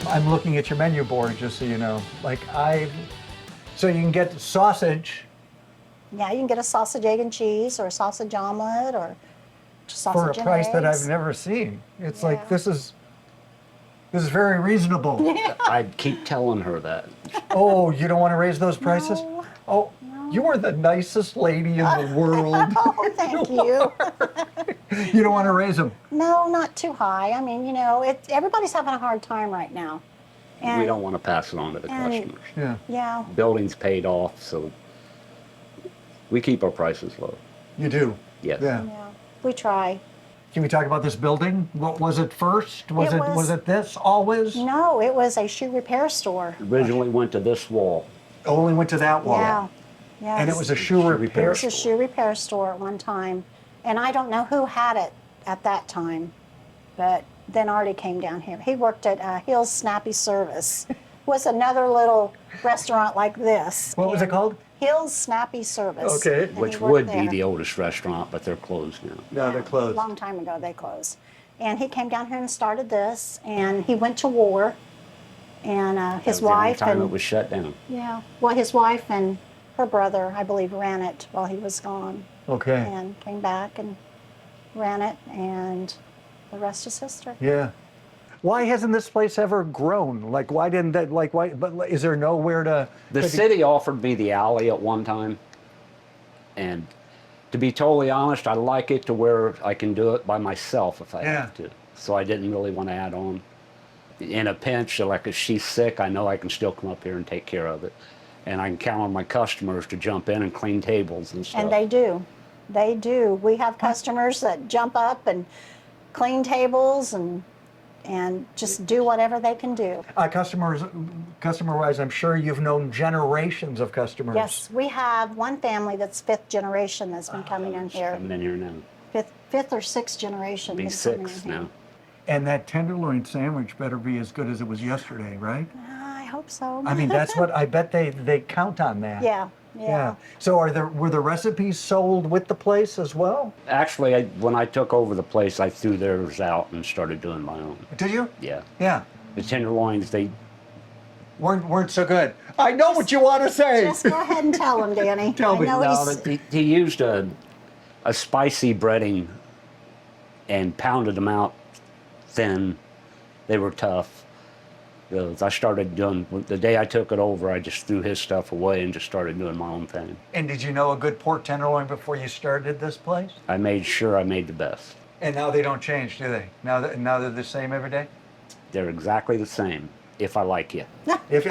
I'm looking at your menu board, just so you know. So you can get sausage. Yeah, you can get a sausage, egg, and cheese, or a sausage omelet, or sausage For a and price that I've eggs. never seen. It's Yeah. like, this is very reasonable. I keep telling her that. Oh, you don't want to raise those prices? No. Oh, you are the nicest lady in the world. Oh, thank you. You don't want to raise them. No, not too high. I mean, everybody's having a hard time right now. And, We don't want to pass it on to the and- customers. Yeah. Yeah, Building's paid off, so we keep our prices low. You do? Yes. Yeah. yeah, we try. Can we talk about this building? What was it first? Was It it was- this always? No, it was a shoe repair store. Originally went to this wall. Only went to that wall. Yeah. Yes. And it was a shoe Shoe repair repair It was a shoe repair store at one time, and I don't know who had it at that time, but then Artie came down here. He worked at Hill's Snappy Service. Was another little restaurant like this. What was it And called? Hill's Snappy Service. Okay. And he Which worked would be there. the oldest restaurant, but they're closed now. No, they're A closed. long time ago they closed. And he came down here and started this, and he went to war, and That his was the only wife time and it was shut down. yeah, well, his wife and her brother, I believe, ran it while he was gone, Okay. and came back and ran it, and the rest is history. Yeah. Why hasn't this place ever grown? Like, why didn't that, like, why, but is there nowhere to? The city offered me the alley at one time, and to be totally honest, I like it to where I can do it by myself if I have to. So I didn't really want to add on. In a pinch, like if she's sick, I know I can still come up here and take care of it. And I can count on my customers to jump in and clean tables and stuff. And they do. They do. We have customers that jump up and clean tables and just do whatever they can do. Customer-wise, I'm sure you've known generations of customers. Yes, we have one family that's fifth generation that's been coming in here. Coming in here now. Fifth or sixth generation. Be been coming in six here. now. And that tenderloin sandwich better be as good as it was yesterday, right? I hope so. I mean, that's what I bet they count on that. yeah. So were the recipes sold with the place as well? Actually, when I took over the place, I threw theirs out and started doing my own. Did you? Yeah. Yeah. The tenderloins, they Weren't so good. I know what you want to say. Just go ahead and tell him, Danny. Tell me. I know No, he's, he used a spicy breading and pounded them out thin. They were tough. I started doing, the day I took it over, I just threw his stuff away and just started doing my own thing. And did you know a good pork tenderloin before you started this place? I made sure I made the best. And now they don't change, do they? Now they're the same every day? They're exactly the same, if I like you. If